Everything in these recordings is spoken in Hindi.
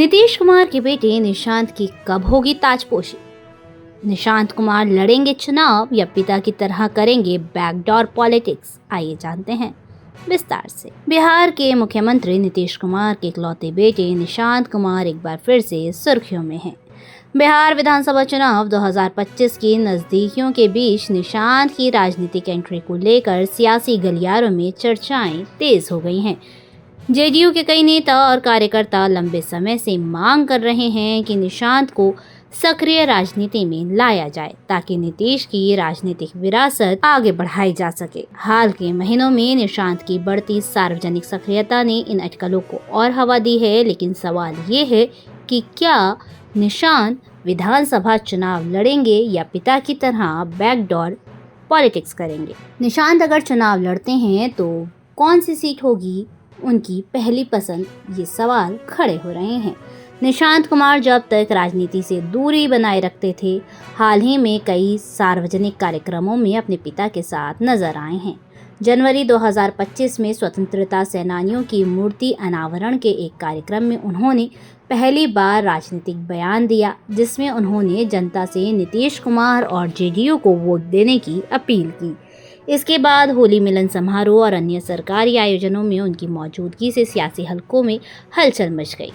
नीतीश कुमार के बेटे निशांत की कब होगी ताजपोशी? निशांत कुमार लड़ेंगे चुनाव या पिता की तरह करेंगे बैकडोर पॉलिटिक्स? आइए जानते हैं विस्तार से। बिहार के मुख्यमंत्री नीतीश कुमार के इकलौते बेटे निशांत कुमार एक बार फिर से सुर्खियों में हैं। बिहार विधानसभा चुनाव 2025 की नजदीकियों के बीच निशांत की राजनीतिक एंट्री को लेकर सियासी गलियारों में चर्चाएं तेज हो गई हैं। जेडीयू के कई नेता और कार्यकर्ता लंबे समय से मांग कर रहे हैं कि निशांत को सक्रिय राजनीति में लाया जाए ताकि नीतीश की राजनीतिक विरासत आगे बढ़ाई जा सके। हाल के महीनों में निशांत की बढ़ती सार्वजनिक सक्रियता ने इन अटकलों को और हवा दी है, लेकिन सवाल ये है कि क्या निशांत विधानसभा चुनाव लड़ेंगे या पिता की तरह बैकडोर पॉलिटिक्स करेंगे। निशांत अगर चुनाव लड़ते हैं तो कौन सी सीट होगी उनकी पहली पसंद, ये सवाल खड़े हो रहे हैं। निशांत कुमार जब तक राजनीति से दूरी बनाए रखते थे, हाल ही में कई सार्वजनिक कार्यक्रमों में अपने पिता के साथ नजर आए हैं। जनवरी 2025 में स्वतंत्रता सेनानियों की मूर्ति अनावरण के एक कार्यक्रम में उन्होंने पहली बार राजनीतिक बयान दिया, जिसमें उन्होंने जनता से नीतीश कुमार और जेडीयू को वोट देने की अपील की। इसके बाद होली मिलन समारोह और अन्य सरकारी आयोजनों में उनकी मौजूदगी से सियासी हलकों में हलचल मच गई।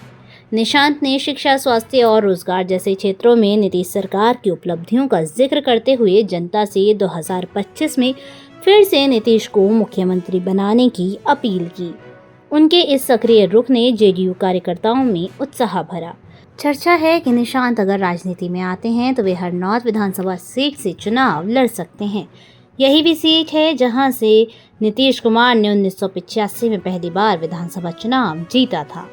निशांत ने शिक्षा, स्वास्थ्य और रोजगार जैसे क्षेत्रों में नीतीश सरकार की उपलब्धियों का जिक्र करते हुए जनता से 2025 में फिर से नीतीश को मुख्यमंत्री बनाने की अपील की। उनके इस सक्रिय रुख ने जेडीयू कार्यकर्ताओं में उत्साह भरा। चर्चा है कि निशांत अगर राजनीति में आते हैं तो वे हरनौत विधानसभा सीट से चुनाव लड़ सकते हैं। यही भी सीट है जहां से नीतीश कुमार ने 1985 में पहली बार विधानसभा चुनाव जीता था।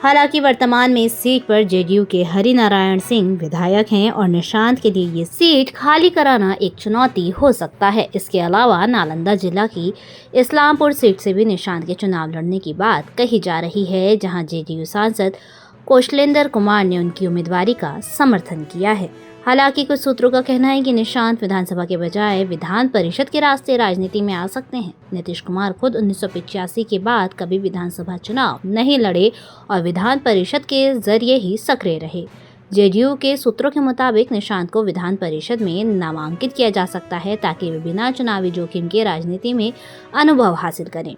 हालांकि वर्तमान में इस सीट पर जेडीयू के हरिनारायण सिंह विधायक हैं और निशांत के लिए ये सीट खाली कराना एक चुनौती हो सकता है। इसके अलावा नालंदा जिला की इस्लामपुर सीट से भी निशांत के चुनाव लड़ने की बात कही जा रही है, जहां जेडीयू सांसद कौशलेंद्र कुमार ने उनकी उम्मीदवारी का समर्थन किया है। हालांकि कुछ सूत्रों का कहना है कि निशांत विधानसभा के बजाय विधान परिषद के रास्ते राजनीति में आ सकते हैं। नीतीश कुमार खुद 1985 के बाद कभी विधानसभा चुनाव नहीं लड़े और विधान परिषद के जरिए ही सक्रिय रहे। जेडीयू के सूत्रों के मुताबिक निशांत को विधान परिषद में नामांकित किया जा सकता है ताकि वे बिना चुनावी जोखिम के राजनीति में अनुभव हासिल करें।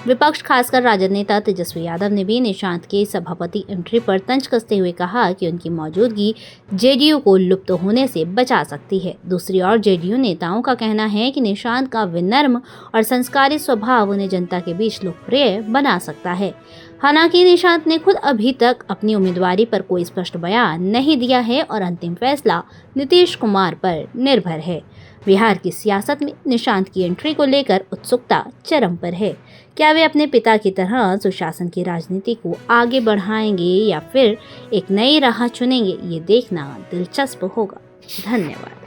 विपक्ष, खासकर राजद नेता तेजस्वी यादव ने भी निशांत के सभापति एंट्री पर तंज कसते हुए कहा कि उनकी मौजूदगी जेडीयू को लुप्त होने से बचा सकती है। दूसरी ओर जेडीयू नेताओं का कहना है कि निशांत का विनम्र और संस्कारी स्वभाव उन्हें जनता के बीच लोकप्रिय बना सकता है। हालांकि निशांत ने खुद अभी तक अपनी उम्मीदवारी पर कोई स्पष्ट बयान नहीं दिया है और अंतिम फैसला नीतीश कुमार पर निर्भर है। बिहार की सियासत में निशांत की एंट्री को लेकर उत्सुकता चरम पर है। क्या वे अपने पिता की तरह सुशासन की राजनीति को आगे बढ़ाएंगे या फिर एक नई राह चुनेंगे, ये देखना दिलचस्प होगा। धन्यवाद।